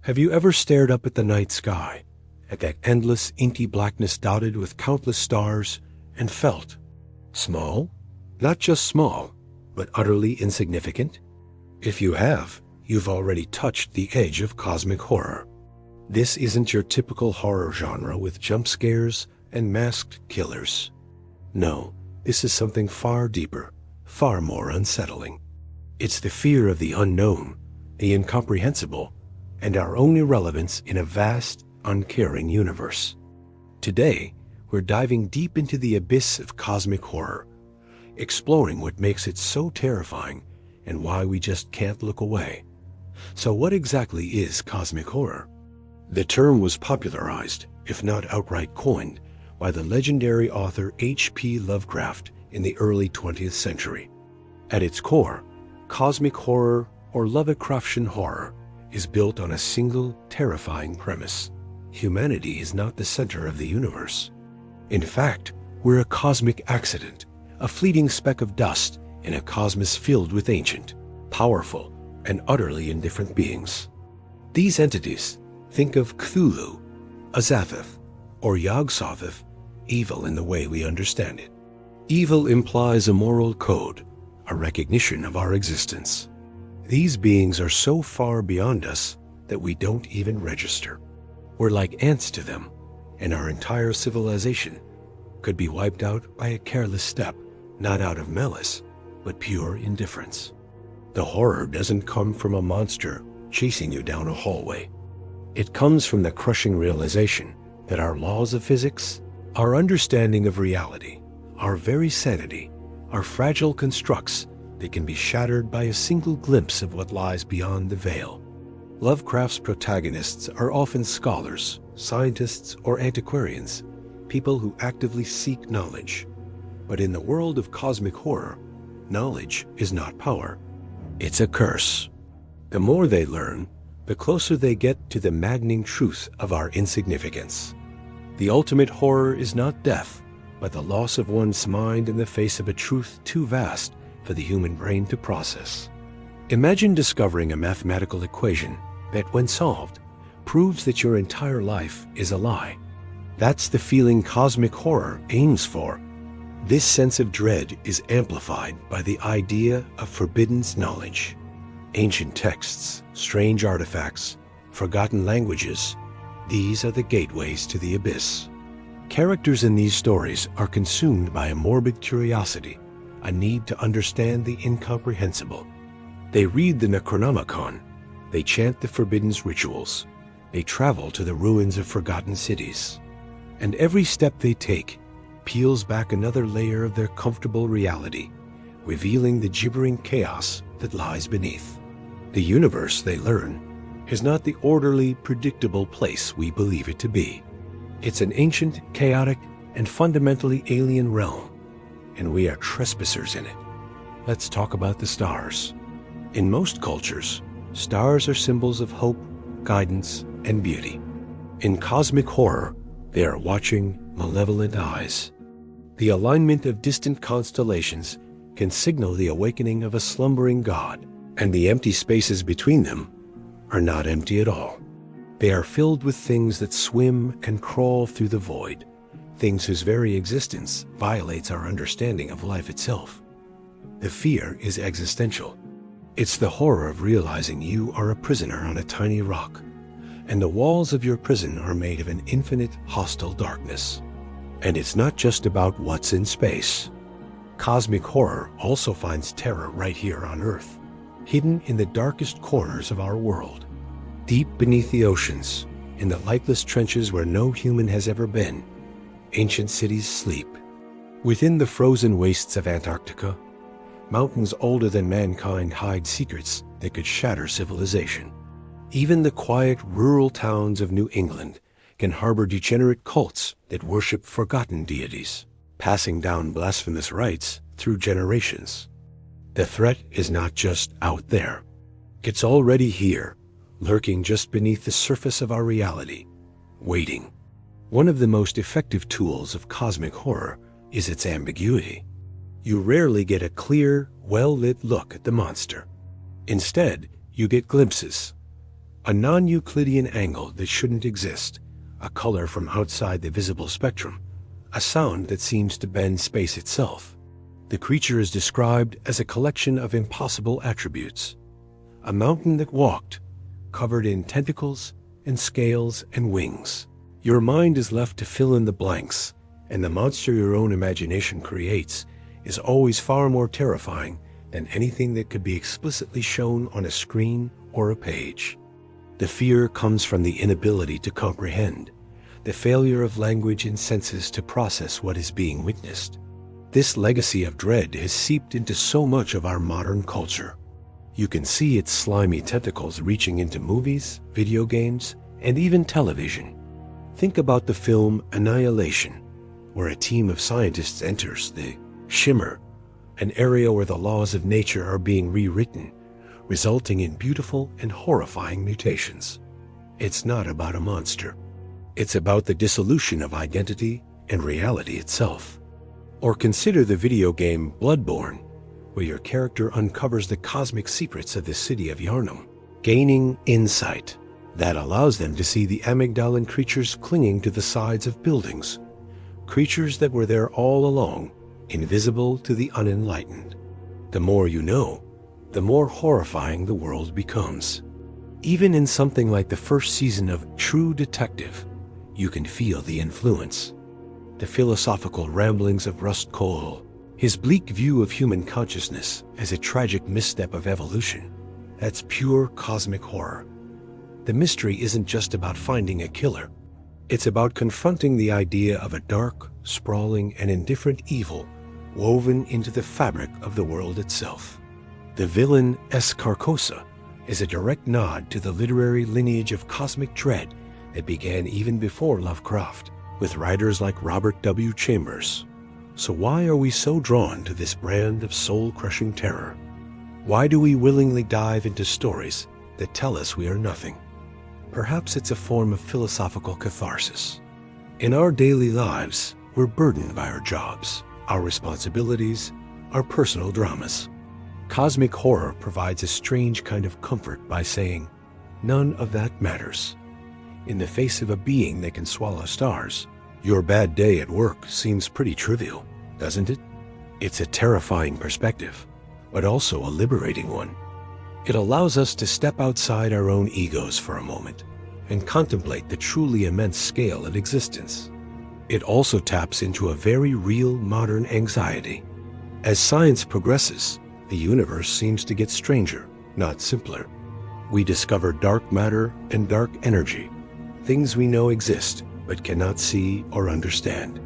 Have you ever stared up at the night sky, at that endless inky blackness dotted with countless stars, and felt small? Not just small, but utterly insignificant? If you have, you've already touched the edge of cosmic horror. This isn't your typical horror genre with jump scares and masked killers. No, this is something far deeper, far more unsettling. It's the fear of the unknown, the incomprehensible, and our own irrelevance in a vast, uncaring universe. Today, we're diving deep into the abyss of cosmic horror, exploring what makes it so terrifying and why we just can't look away. So what exactly is cosmic horror? The term was popularized, if not outright coined, by the legendary author H.P. Lovecraft in the early 20th century. At its core, cosmic horror, or Lovecraftian horror, is built on a single, terrifying premise. Humanity is not the center of the universe. In fact, we're a cosmic accident, a fleeting speck of dust in a cosmos filled with ancient, powerful, and utterly indifferent beings. These entities, think of Cthulhu, Azathoth, or Yog-Sothoth, evil in the way we understand it. Evil implies a moral code, a recognition of our existence. These beings are so far beyond us that we don't even register. We're like ants to them, and our entire civilization could be wiped out by a careless step, not out of malice, but pure indifference. The horror doesn't come from a monster chasing you down a hallway. It comes from the crushing realization that our laws of physics, our understanding of reality, our very sanity, are fragile constructs that can be shattered by a single glimpse of what lies beyond the veil. Lovecraft's protagonists are often scholars, scientists, or antiquarians, people who actively seek knowledge. But in the world of cosmic horror, knowledge is not power. It's a curse. The more they learn, the closer they get to the maddening truth of our insignificance. The ultimate horror is not death, but the loss of one's mind in the face of a truth too vast for the human brain to process. Imagine discovering a mathematical equation that, when solved, proves that your entire life is a lie. That's the feeling cosmic horror aims for. This sense of dread is amplified by the idea of forbidden knowledge. Ancient texts, strange artifacts, forgotten languages, these are the gateways to the abyss. Characters in these stories are consumed by a morbid curiosity, a need to understand the incomprehensible. They read the Necronomicon, they chant the forbidden rituals, they travel to the ruins of forgotten cities. And every step they take peels back another layer of their comfortable reality, revealing the gibbering chaos that lies beneath. The universe, they learn, is not the orderly, predictable place we believe it to be. It's an ancient, chaotic, and fundamentally alien realm, and we are trespassers in it. Let's talk about the stars. In most cultures, stars are symbols of hope, guidance, and beauty. In cosmic horror, they are watching, malevolent eyes. The alignment of distant constellations can signal the awakening of a slumbering god, and the empty spaces between them are not empty at all. They are filled with things that swim and crawl through the void, things whose very existence violates our understanding of life itself. The fear is existential. It's the horror of realizing you are a prisoner on a tiny rock, and the walls of your prison are made of an infinite, hostile darkness. And it's not just about what's in space. Cosmic horror also finds terror right here on Earth, hidden in the darkest corners of our world. Deep beneath the oceans, in the lightless trenches where no human has ever been, ancient cities sleep. Within the frozen wastes of Antarctica, mountains older than mankind hide secrets that could shatter civilization. Even the quiet rural towns of New England can harbor degenerate cults that worship forgotten deities, passing down blasphemous rites through generations. The threat is not just out there. It's already here, lurking just beneath the surface of our reality, waiting. One of the most effective tools of cosmic horror is its ambiguity. You rarely get a clear, well-lit look at the monster. Instead, you get glimpses. a non-Euclidean angle that shouldn't exist, a color from outside the visible spectrum, a sound that seems to bend space itself. The creature is described as a collection of impossible attributes. A mountain that walked, covered in tentacles and scales and wings. Your mind is left to fill in the blanks, and the monster your own imagination creates is always far more terrifying than anything that could be explicitly shown on a screen or a page. The fear comes from the inability to comprehend, the failure of language and senses to process what is being witnessed. This legacy of dread has seeped into so much of our modern culture. You can see its slimy tentacles reaching into movies, video games, and even television. Think about the film Annihilation, where a team of scientists enters the Shimmer, an area where the laws of nature are being rewritten, resulting in beautiful and horrifying mutations. It's not about a monster. It's about the dissolution of identity and reality itself. Or consider the video game Bloodborne, where your character uncovers the cosmic secrets of the city of Yharnam, gaining insight that allows them to see the amygdalin creatures clinging to the sides of buildings, creatures that were there all along, invisible to the unenlightened. The more you know, the more horrifying the world becomes. Even in something like the first season of True Detective, you can feel the influence. The philosophical ramblings of Rust Cohle, his bleak view of human consciousness as a tragic misstep of evolution, that's pure cosmic horror. The mystery isn't just about finding a killer. It's about confronting the idea of a dark, sprawling, and indifferent evil woven into the fabric of the world itself. The villain S. Carcosa is a direct nod to the literary lineage of cosmic dread that began even before Lovecraft, with writers like Robert W. Chambers. So why are we so drawn to this brand of soul-crushing terror? Why do we willingly dive into stories that tell us we are nothing? Perhaps it's a form of philosophical catharsis. In our daily lives, we're burdened by our jobs, our responsibilities, our personal dramas. Cosmic horror provides a strange kind of comfort by saying, none of that matters. In the face of a being that can swallow stars, your bad day at work seems pretty trivial, doesn't it? It's a terrifying perspective, but also a liberating one. It allows us to step outside our own egos for a moment and contemplate the truly immense scale of existence. It also taps into a very real modern anxiety. As science progresses, the universe seems to get stranger, not simpler. We discover dark matter and dark energy, things we know exist but cannot see or understand.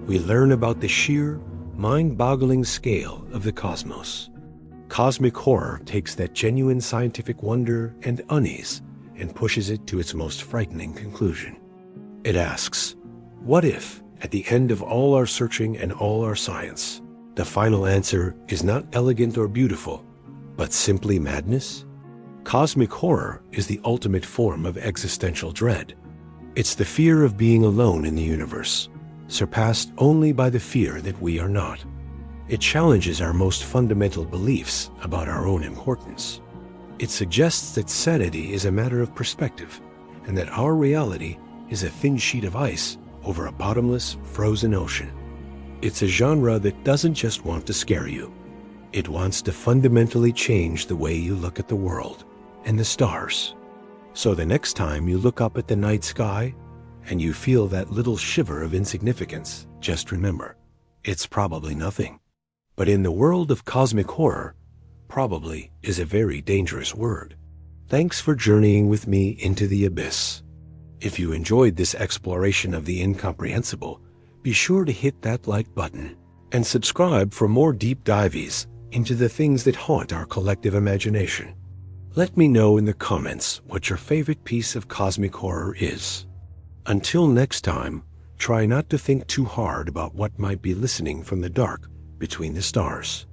We learn about the sheer, mind-boggling scale of the cosmos. Cosmic horror takes that genuine scientific wonder and unease and pushes it to its most frightening conclusion. It asks, what if, at the end of all our searching and all our science, the final answer is not elegant or beautiful, but simply madness? Cosmic horror is the ultimate form of existential dread. It's the fear of being alone in the universe, surpassed only by the fear that we are not. It challenges our most fundamental beliefs about our own importance. It suggests that sanity is a matter of perspective, and that our reality is a thin sheet of ice over a bottomless, frozen ocean. It's a genre that doesn't just want to scare you. It wants to fundamentally change the way you look at the world and the stars. So the next time you look up at the night sky and you feel that little shiver of insignificance, just remember, it's probably nothing. But in the world of cosmic horror, probably is a very dangerous word. Thanks for journeying with me into the abyss. If you enjoyed this exploration of the incomprehensible, be sure to hit that like button and subscribe for more deep dives into the things that haunt our collective imagination. Let me know in the comments what your favorite piece of cosmic horror is. Until next time, try not to think too hard about what might be listening from the dark between the stars.